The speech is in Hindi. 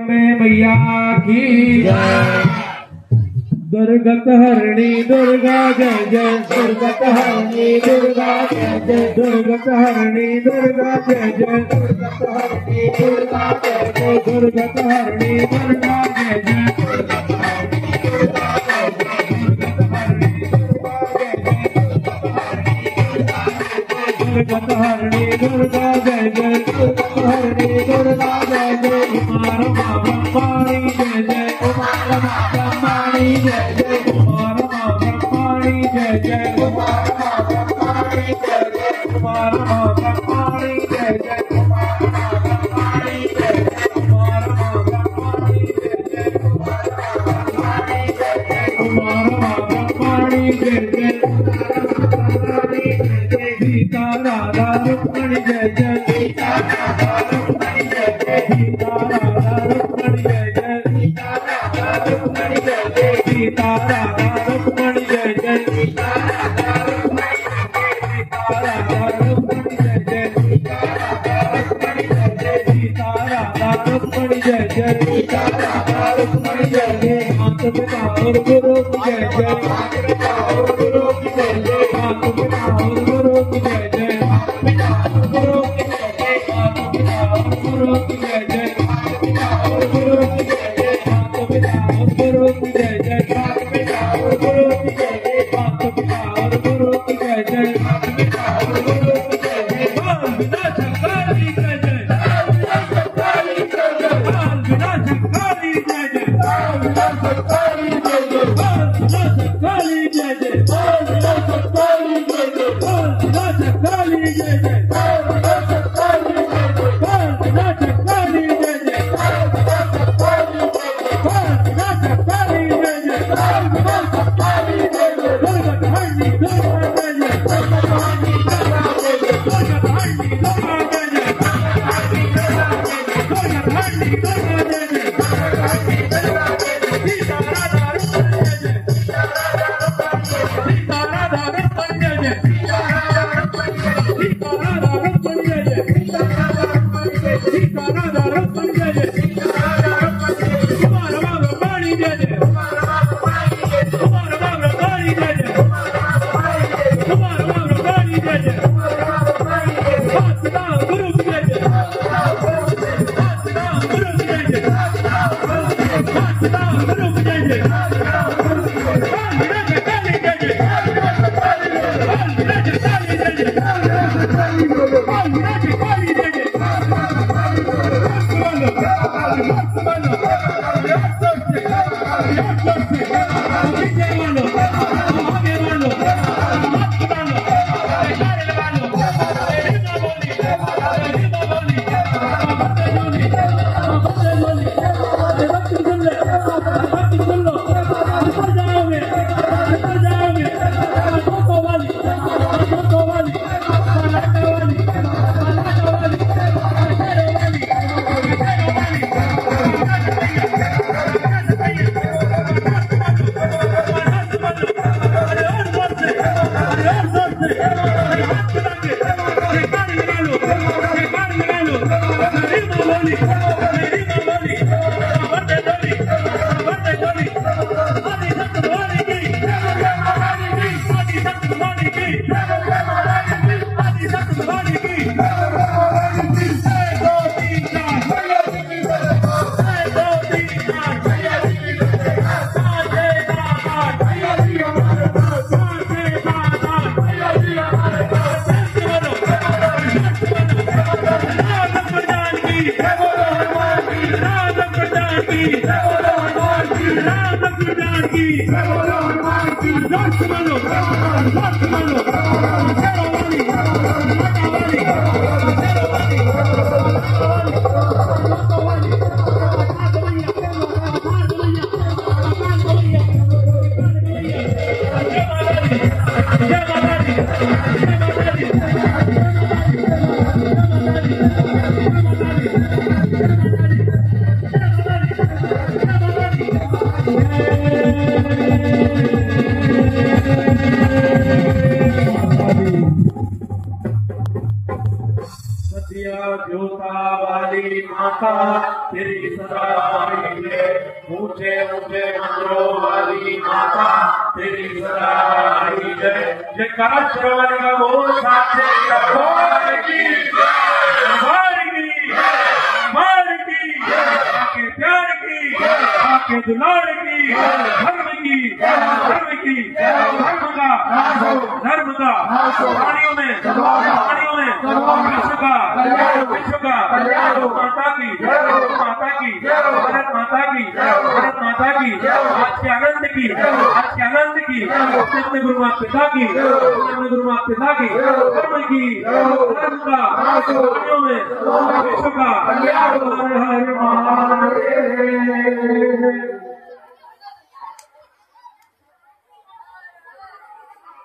अम्बे मैया की जय। दुर्गत हरणी दुर्गा जय जय, दुर्गत हरणी दुर्गा जय जय, दुर्गत हरणी दुर्गा जय जय, दुर्गत हरणी दुर्गा जय जय, दुर्गत हरणी दुर्गा जय जय, दुर्गत हरणी दुर्गा जय जय, दुर्गत हरणी दुर्गा जय जय, दुर्गत हरणी दुर्गा जय जय, दुर्गत हरणी दुर्गा जय जय। कुमार ब्रह्माणी जय जय, कुमार ब्रह्माणी जय जय, कुमार ब्रह्माणी जय जय, कुमार ब्रह्माणी जय जय, कुमार ब्रह्माणी जय जय, कुमार ब्रह्माणी जय जय, कुमार ब्रह्माणी जय जय, कुमार ब्रह्माणी जय जय, कुमार ब्रह्माणी जय जय, सीता राधा रुक्मणी जय जय, सीता राधा रुक्मणी जय जय, सीता राधा रुक्मणी जय जय, सीता राधा रुक्मणी जय जय, सीता राधा रुक्मणी जय जय, सीता राधा रुक्मणी जय जय, सीता राधा रुक्मणी जय जय, सीता राधा रुक्मणी जय जय, सीता राधा रुक्मणी जय जय, सीता राधा रुक्मणी जय जय। माता पिता और गुरु की जय जय, माता पिता और गुरु की जय जय, माता पिता और गुरु की जय जय, माता पिता और गुरु की जय जय, माता पिता और गुरु की जय जय, माता पिता और गुरु की जय जय, माता पिता और गुरु की जय जय, माता पिता और गुरु की जय जय, माता पिता और गुरु की जय जय, माता पिता और गुरु की जय जय। बाल विनाशक काली जय जय, बाल विनाशक काली जय जय, बाल विनाशक काली जय जय, बाल विनाशक काली जय जय, बाल विनाशक काली जय जय, बाल विनाशक काली जय जय, बाल विनाशक काली जय जय, बाल विनाशक काली जय जय, बाल विनाशक काली जय जय, बाल विनाशक काली जय जय, बाल विनाशक काली जय जय, बाल विनाशक काली जय जय। दुर्गत हरणी दुर्गा जय जय, दुर्गत हरणी दुर्गा जय जय, दुर्गत हरणी दुर्गा जय जय, दुर्गत हरणी दुर्गा जय जय, दुर्गत हरणी दुर्गा जय जय, सीता राधा रुक्मणी जय जय, सीता राधा रुक्मणी जय जय, सीता राधा रुक्मणी जय जय, सीता राधा रुक्मणी जय जय, सीता राधा रुक्मणी जय जय, सीता राधा रुक्मणी जय जय, सीता राधा रुक्मणी जय जय, सीता राधा रुक्मणी जय जय। कुमार ब्रह्माणी जय जय, कुमार ब्रह्माणी जय जय, कुमार ब्रह्माणी जय जय, कुमार ब्रह्माणी जय जय, कुमार ब्रह्माणी जय जय। माता पिता गुरु की जय जय, माता पिता गुरु की जय जय, माता पिता गुरु की जय जय, बाल विनाशक काली जय जय, बाल विनाशक काली जय जय, बाल विनाशक काली जय जय, बाल विनाशक काली जय जय, बाल विनाशक काली जय जय। तेरी सदाई जय। ऊंचे ऊंचे मंदिरों वाली माता तेरी सदाई जय। जयकारा श्रवण का बोल साचे दरबार की दरबार की दरबार की आके प्यार की आके दुलार की धर्म की धर्म की धर्म का प्राणियों में विश्व का माता की भारत माता की आज के आनंद की अपने गुरु माता पिता की धर्म की धर्म का प्राणियों में विश्व का हर हर महादेव।